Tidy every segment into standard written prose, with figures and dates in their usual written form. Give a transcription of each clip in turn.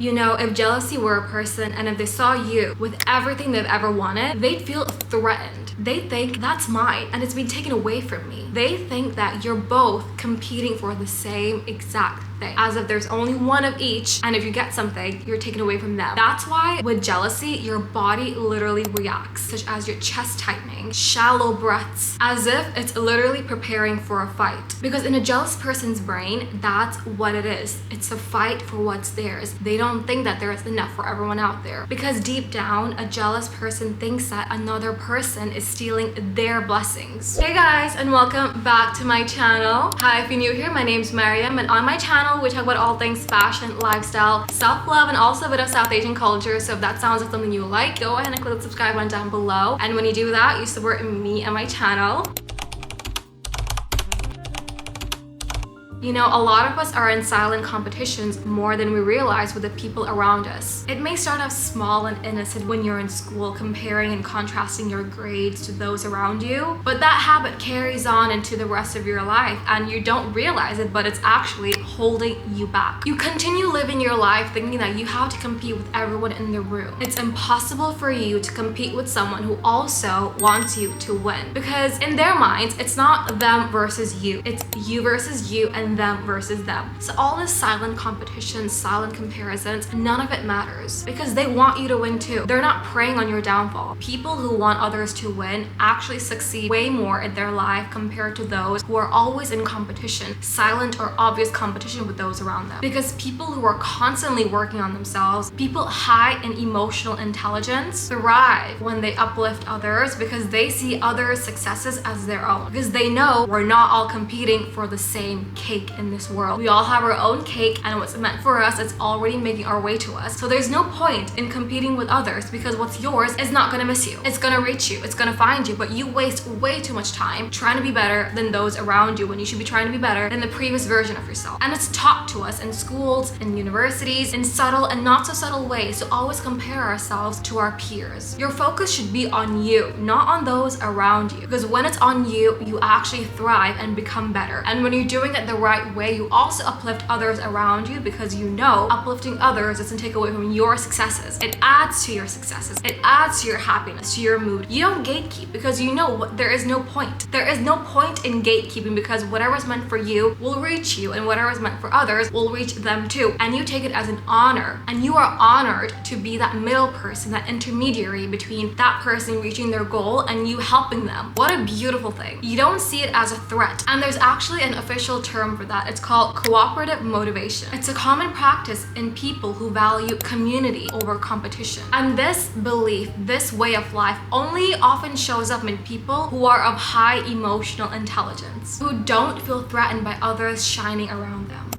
You know, if jealousy were a person and if they saw you with everything they've ever wanted, they'd feel threatened. They think that's mine and it's being taken away from me. They think that you're both competing for the same exact thing, as if there's only one of each, and if you get something, you're taken away from them. That's why with jealousy, your body literally reacts, such as your chest tightening, shallow breaths, as if it's literally preparing for a fight. Because in a jealous person's brain, that's what it is. It's a fight for what's theirs. They don't think that there is enough for everyone out there. Because deep down, a jealous person thinks that another person is stealing their blessings. Hey guys, and welcome back to my channel. Hi, if you're new here, my name's Maryam, and on my channel, we talk about all things fashion, lifestyle, self-love, and also a bit of South Asian culture. So if that sounds like something you like, go ahead and click the subscribe button down below. And when you do that, you support me and my channel. You know, a lot of us are in silent competitions more than we realize with the people around us. It may start off small and innocent when you're in school, comparing and contrasting your grades to those around you, but that habit carries on into the rest of your life and you don't realize it, but it's actually holding you back. You continue living your life thinking that you have to compete with everyone in the room. It's impossible for you to compete with someone who also wants you to win, because in their minds, it's not them versus you, it's you versus you and them versus them. So all this silent competition, silent comparisons, none of it matters because they want you to win too. They're not preying on your downfall. People who want others to win actually succeed way more in their life compared to those who are always in competition, silent or obvious competition with those around them. Because people who are constantly working on themselves, people high in emotional intelligence, thrive when they uplift others because they see others' successes as their own. Because they know we're not all competing for the same cake in this world. We all have our own cake, and what's meant for us is already making our way to us. So there's no point in competing with others because what's yours is not gonna miss you. It's gonna reach you, it's gonna find you, but you waste way too much time trying to be better than those around you when you should be trying to be better than the previous version of yourself. And it's taught to us in schools, in universities, in subtle and not so subtle ways to always compare ourselves to our peers. Your focus should be on you, not on those around you. Because when it's on you, you actually thrive and become better. And when you're doing it the right way, you also uplift others around you because you know uplifting others doesn't take away from your successes. It adds to your successes. It adds to your happiness, to your mood. You don't gatekeep because you know there is no point. There is no point in gatekeeping because whatever's meant for you will reach you and whatever's meant for others will reach them too. And you take it as an honor, and you are honored to be that middle person, that intermediary between that person reaching their goal and you helping them. What a beautiful thing. You don't see it as a threat. And there's actually an official term for that. It's called cooperative motivation. It's a common practice in people who value community over competition. And this belief, this way of life only often shows up in people who are of high emotional intelligence, who don't feel threatened by others shining around them.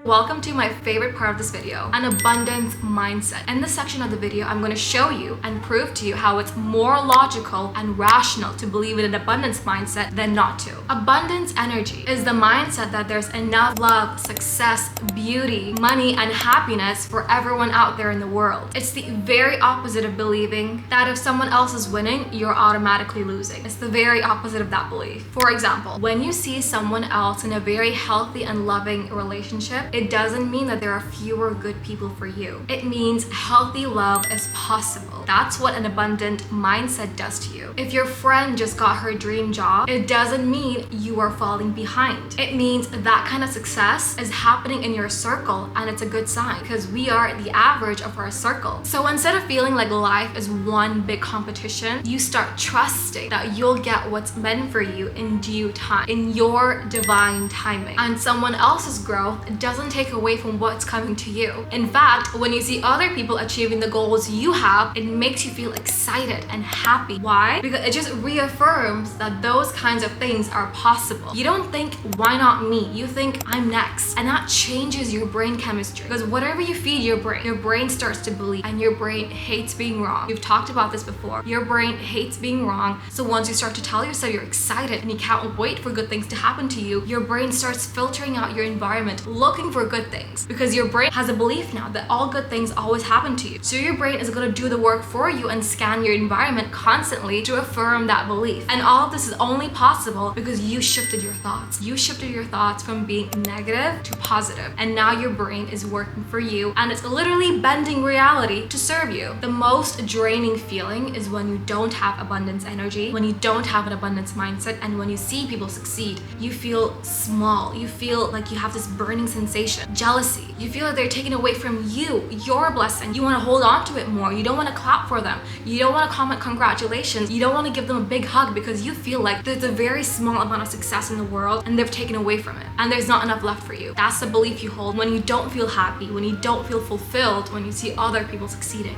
Welcome to my favorite part of this video, an abundance mindset. In this section of the video, I'm going to show you and prove to you how it's more logical and rational to believe in an abundance mindset than not to. Abundance energy is the mindset that there's enough love, success, beauty, money, and happiness for everyone out there in the world. It's the very opposite of believing that if someone else is winning, you're automatically losing. It's the very opposite of that belief. For example, when you see someone else in a very healthy and loving relationship, it doesn't mean that there are fewer good people for you. It means healthy love is possible. That's what an abundant mindset does to you. If your friend just got her dream job, it doesn't mean you are falling behind. It means that kind of success is happening in your circle, and it's a good sign because we are the average of our circle. So instead of feeling like life is one big competition, you start trusting that you'll get what's meant for you in due time, in your divine timing. And someone else's growth doesn't take away from what's coming to you. In fact, when you see other people achieving the goals you have, it makes you feel excited and happy. Why? Because it just reaffirms that those kinds of things are possible. You don't think, why not me? You think, I'm next. And that changes your brain chemistry. Because whatever you feed your brain starts to believe, and your brain hates being wrong. We've talked about this before. Your brain hates being wrong. So once you start to tell yourself you're excited and you can't wait for good things to happen to you, your brain starts filtering out your environment, looking looking for good things because your brain has a belief now that all good things always happen to you. So your brain is going to do the work for you and scan your environment constantly to affirm that belief. And all of this is only possible because you shifted your thoughts. You shifted your thoughts from being negative to positive. And now your brain is working for you and it's literally bending reality to serve you. The most draining feeling is when you don't have abundance energy, when you don't have an abundance mindset, and when you see people succeed, you feel small. You feel like you have this burning sensation, jealousy. You feel like they're taking away from you, your blessing. You want to hold on to it more. You don't want to clap for them. You don't want to comment congratulations. You don't want to give them a big hug because you feel like there's a very small amount of success in the world and they've taken away from it. And there's not enough left for you. That's the belief you hold when you don't feel happy, when you don't feel fulfilled, when you see other people succeeding.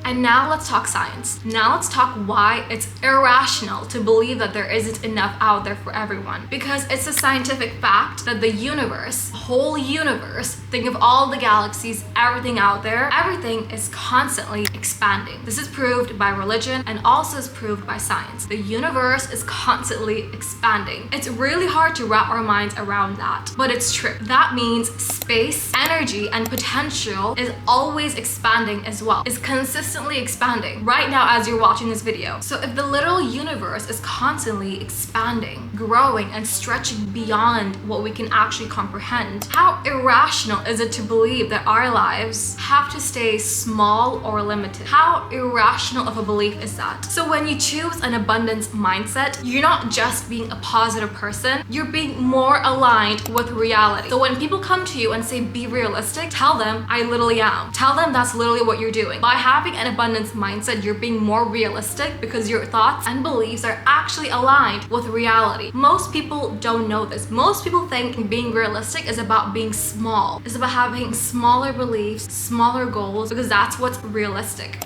And now let's talk science. Now let's talk why it's irrational to believe that there isn't enough out there for everyone. Because it's a scientific fact that the universe, whole universe, think of all the galaxies, everything out there, everything is constantly expanding. This is proved by religion and also is proved by science. The universe is constantly expanding. It's really hard to wrap our minds around that, but it's true. That means space, energy, and potential is always expanding as well. It's consistently expanding right now as you're watching this video. So if the literal universe is constantly expanding, growing, and stretching beyond what we can actually comprehend, how irrational is it to believe that our lives have to stay small or limited? How irrational of a belief is that? So when you choose an abundance mindset, you're not just being a positive person, you're being more aligned with reality. So when people come to you and say, be realistic, tell them, I literally am. Tell them that's literally what you're doing. By having an abundance mindset, you're being more realistic because your thoughts and beliefs are actually aligned with reality. Most people don't know this. Most people think being realistic is about being small. It's about having smaller beliefs, smaller goals, because that's what's realistic.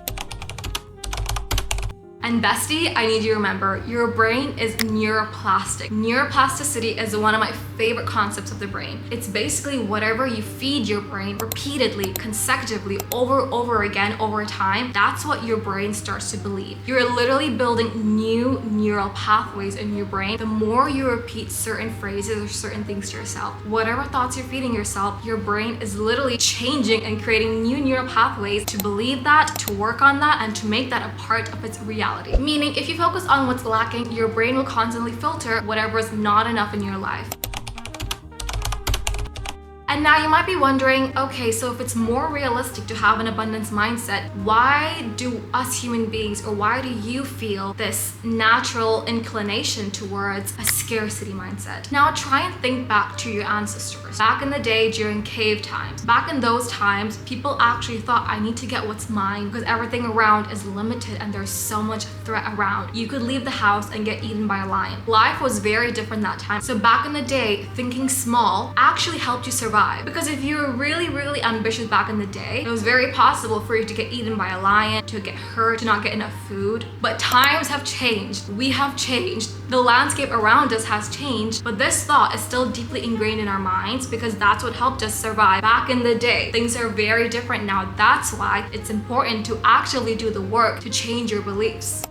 And bestie, I need you to remember, your brain is neuroplastic. Neuroplasticity is one of my favorite concepts of the brain. It's basically whatever you feed your brain repeatedly, consecutively, over again, over time, that's what your brain starts to believe. You're literally building new neural pathways in your brain. The more you repeat certain phrases or certain things to yourself, whatever thoughts you're feeding yourself, your brain is literally changing and creating new neural pathways to believe that, to work on that, and to make that a part of its reality. Meaning, if you focus on what's lacking, your brain will constantly filter whatever is not enough in your life. And now you might be wondering, okay, so if it's more realistic to have an abundance mindset, why do us human beings, or why do you feel this natural inclination towards a scarcity mindset? Now try and think back to your ancestors. Back in the day during cave times, back in those times, people actually thought, I need to get what's mine because everything around is limited and there's so much threat around. You could leave the house and get eaten by a lion. Life was very different that time. So back in the day, thinking small actually helped you survive. Because if you were really ambitious back in the day, it was very possible for you to get eaten by a lion, to get hurt, to not get enough food. But times have changed. We have changed. The landscape around us has changed, but this thought is still deeply ingrained in our minds because that's what helped us survive back in the day. Things are very different now. That's why it's important to actually do the work to change your beliefs.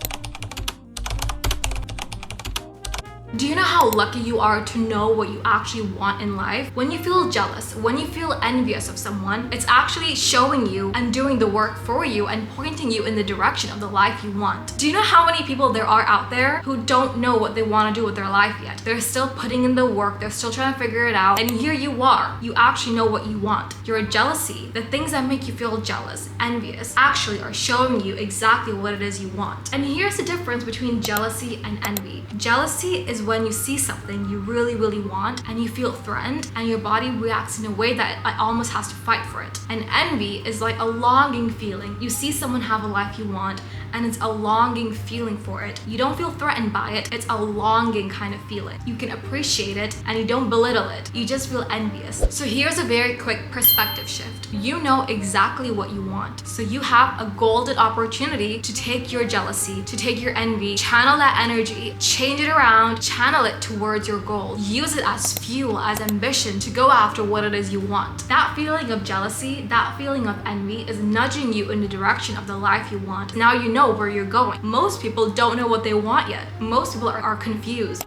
Do you know how lucky you are to know what you actually want in life? When you feel jealous, when you feel envious of someone, it's actually showing you and doing the work for you and pointing you in the direction of the life you want. Do you know how many people there are out there who don't know what they want to do with their life yet? They're still putting in the work, they're still trying to figure it out, and here you are. You actually know what you want. Your jealousy, the things that make you feel jealous, envious, actually are showing you exactly what it is you want. And here's the difference between jealousy and envy. Jealousy is when you see something you really want and you feel threatened and your body reacts in a way that it almost has to fight for it. And envy is like a longing feeling. You see someone have a life you want and it's a longing feeling for it. You don't feel threatened by it, it's a longing kind of feeling. You can appreciate it and you don't belittle it, you just feel envious. So here's a very quick perspective shift. You know exactly what you want. So you have a golden opportunity to take your jealousy, to take your envy, channel that energy, change it around, channel it towards your goal. Use it as fuel, as ambition to go after what it is you want. That feeling of jealousy, that feeling of envy is nudging you in the direction of the life you want. Now you know where you're going. Most people don't know what they want yet. Most people are confused.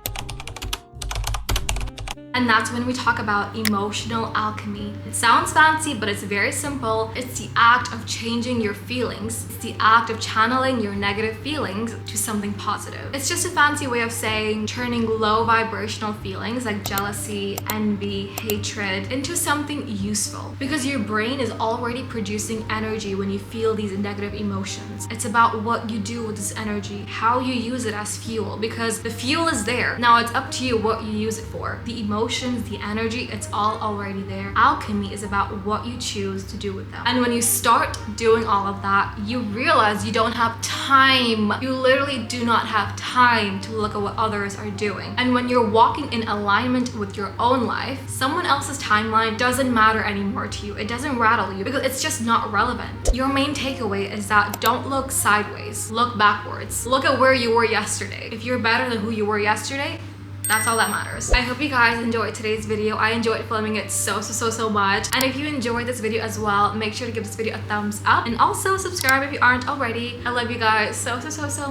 And that's when we talk about emotional alchemy. It sounds fancy, but it's very simple. It's the act of changing your feelings. It's the act of channeling your negative feelings to something positive. It's just a fancy way of saying turning low vibrational feelings like jealousy, envy, hatred into something useful. Because your brain is already producing energy when you feel these negative emotions. It's about what you do with this energy, how you use it as fuel, because the fuel is there. Now it's up to you what you use it for. The emotions, the energy, it's all already there. Alchemy is about what you choose to do with them. And when you start doing all of that, you realize you don't have time. You literally do not have time to look at what others are doing. And when you're walking in alignment with your own life, someone else's timeline doesn't matter anymore to you. It doesn't rattle you because it's just not relevant. Your main takeaway is that don't look sideways, look backwards. Look at where you were yesterday. If you're better than who you were yesterday, that's all that matters. I hope you guys enjoyed today's video. I enjoyed filming it so much. And if you enjoyed this video as well, make sure to give this video a thumbs up and also subscribe if you aren't already. I love you guys so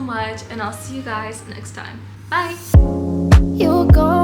much, and I'll see you guys next time. Bye. You go